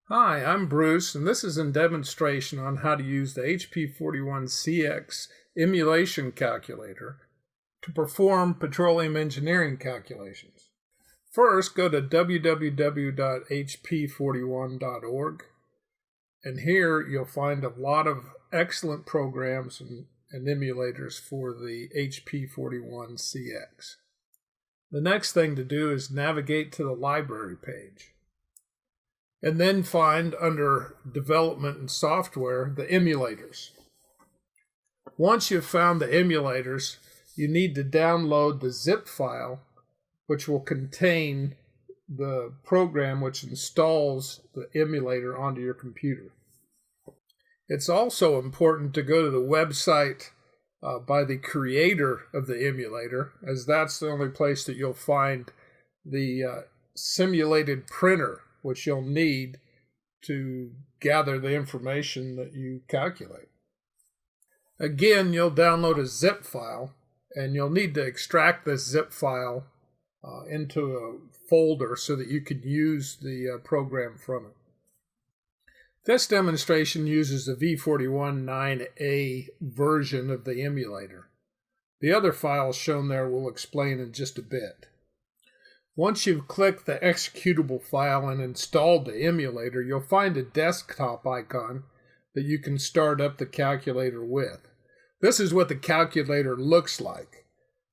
Hi, I'm Bruce, and this is a demonstration on how to use the HP41CX emulation calculator to perform petroleum engineering calculations. First, go to www.hp41.org, and here you'll find a lot of excellent programs and emulators for the HP41CX. The next thing to do is navigate to the library page, and then find under Development and Software the emulators. Once you've found the emulators, you need to download the zip file, which will contain the program which installs the emulator onto your computer. It's also important to go to the website by the creator of the emulator, as that's the only place that you'll find the simulated printer which you'll need to gather the information that you calculate. Again, you'll download a zip file, and you'll need to extract this zip file into a folder so that you can use the program from it. This demonstration uses the V41.9A version of the emulator. The other files shown there we'll explain in just a bit. Once you've clicked the executable file and installed the emulator, you'll find a desktop icon that you can start up the calculator with. This is what the calculator looks like.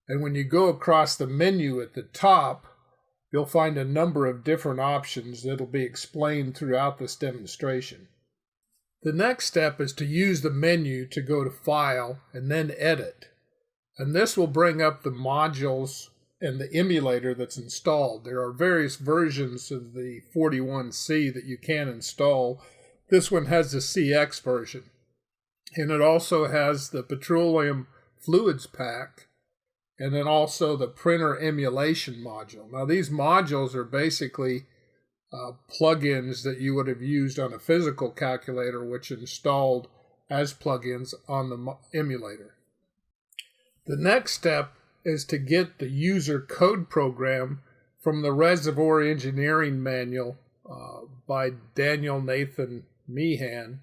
And when you go across the menu at the top, you'll find a number of different options that'll be explained throughout this demonstration. The next step is to use the menu to go to File and then Edit. And this will bring up the modules and the emulator that's installed. There are various versions of the 41C that you can install. This one has the CX version. And it also has the Petroleum fluids pack, and then also the printer emulation module. Now these modules are basically plugins that you would have used on a physical calculator, which installed as plugins on the emulator. The next step is to get the user code program from the Reservoir engineering manual by Daniel Nathan Meehan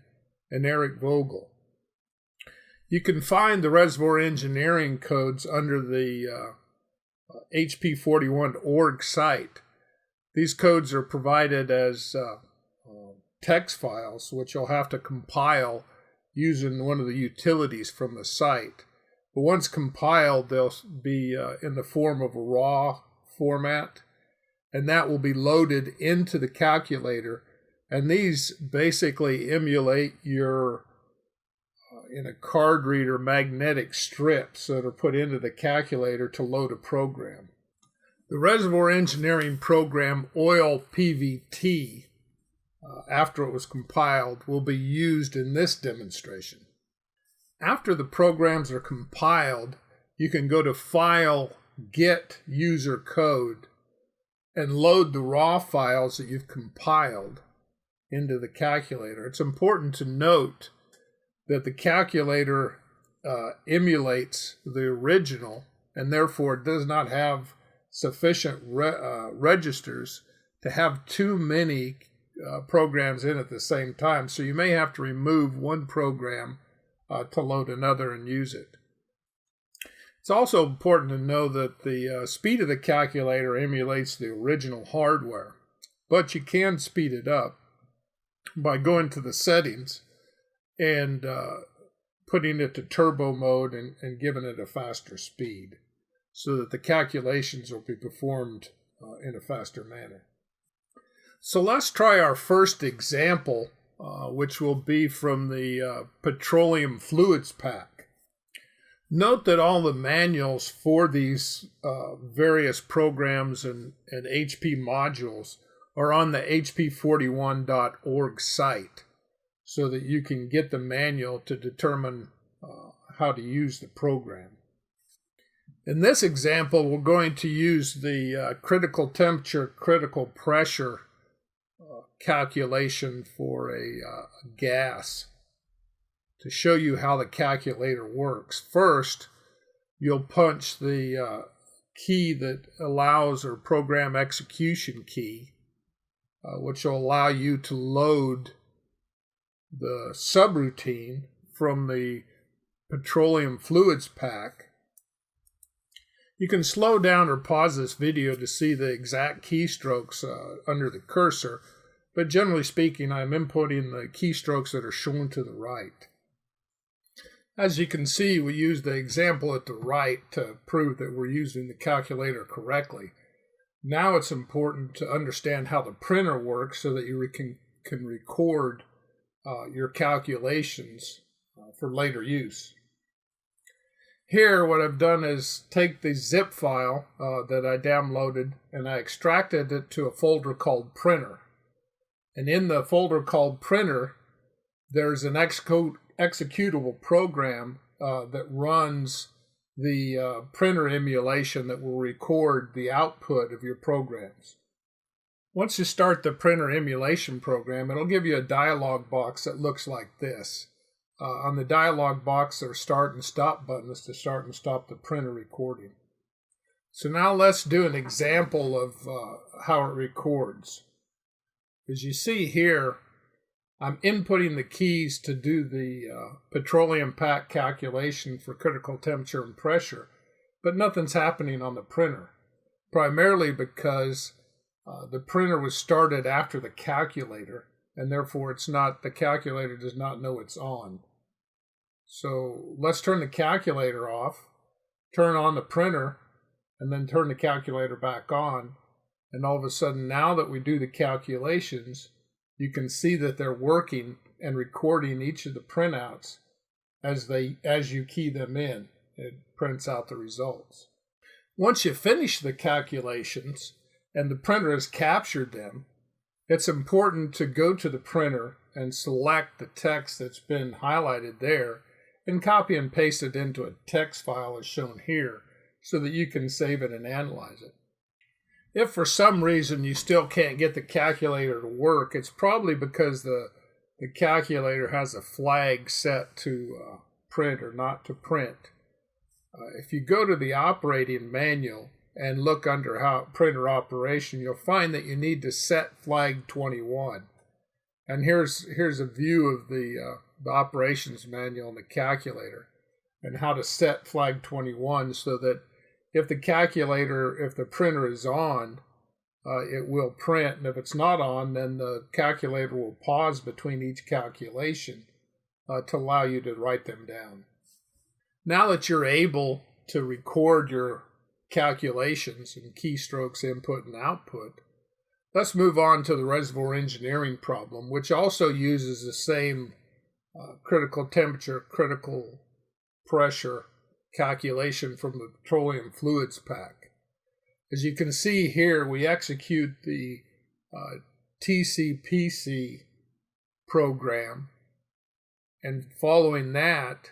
and Eric Vogel. You can find the Reservoir engineering codes under the HP41.org site. These codes are provided as text files, which you'll have to compile using one of the utilities from the site. But once compiled, they'll be in the form of a raw format, and that will be loaded into the calculator. And these basically emulate your, in a card reader, magnetic strips that are put into the calculator to load a program. The Reservoir engineering program OILtd, after it was compiled, will be used in this demonstration. After the programs are compiled, you can go to File, Get User Code, and load the raw files that you've compiled into the calculator. It's important to note that the calculator emulates the original, and therefore it does not have sufficient registers to have too many programs in at the same time. So you may have to remove one program to load another and use it. It's also important to know that the speed of the calculator emulates the original hardware, but you can speed it up by going to the settings and putting it to turbo mode and giving it a faster speed so that the calculations will be performed in a faster manner. So let's try our first example, which will be from the Petroleum fluids pack. Note that all the manuals for these various programs and HP modules are on the HP41.org site, so that you can get the manual to determine how to use the program. In this example, we're going to use the critical temperature, critical pressure calculation for a gas to show you how the calculator works. First, you'll punch the key that allows, or program execution key, which will allow you to load the subroutine from the Petroleum fluids pack. You can slow down or pause this video to see the exact keystrokes under the cursor, but generally speaking, I'm inputting the keystrokes that are shown to the right. As you can see, we use the example at the right to prove that we're using the calculator correctly. Now it's important to understand how the printer works so that you can record your calculations for later use. Here, what I've done is take the zip file that I downloaded and I extracted it to a folder called Printer. And in the folder called Printer, there's an executable program that runs the printer emulation that will record the output of your programs. Once you start the printer emulation program, it'll give you a dialog box that looks like this. On the dialog box, there are start and stop buttons to start and stop the printer recording. So now let's do an example of how it records. As you see here, I'm inputting the keys to do the petroleum pack calculation for critical temperature and pressure, but nothing's happening on the printer, primarily because the printer was started after the calculator, and therefore the calculator does not know it's on. So let's turn the calculator off, turn on the printer, and then turn the calculator back on. And all of a sudden, now that we do the calculations, you can see that they're working and recording each of the printouts as you key them in. It prints out the results. Once you finish the calculations and the printer has captured them, it's important to go to the printer and select the text that's been highlighted there and copy and paste it into a text file as shown here so that you can save it and analyze it. If for some reason you still can't get the calculator to work, it's probably because the calculator has a flag set to print or not to print. If you go to the operating manual and look under printer operation, you'll find that you need to set flag 21. And here's a view of the operations manual and the calculator and how to set flag 21 so that if the printer is on, it will print, and if it's not on, then the calculator will pause between each calculation to allow you to write them down. Now that you're able to record your calculations and keystrokes input and output, let's move on to the reservoir engineering problem, which also uses the same critical temperature, critical pressure calculation from the petroleum fluids pack. As you can see here, we execute the TCPC program, and following that,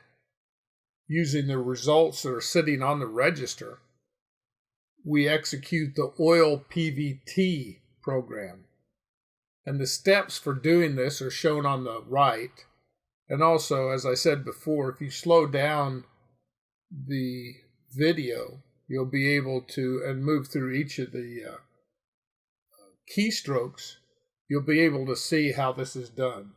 using the results that are sitting on the register, we execute the OILtd program. And the steps for doing this are shown on the right. And also, as I said before, if you slow down the video, you'll be able to, and move through each of the keystrokes, you'll be able to see how this is done.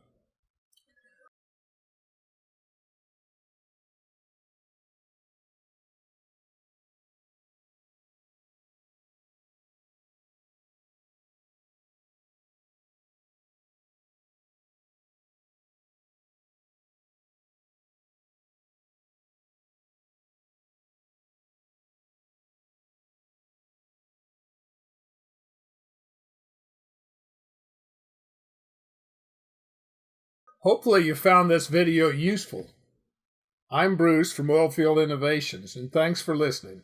Hopefully you found this video useful. I'm Bruce from OILtd Innovations, and thanks for listening.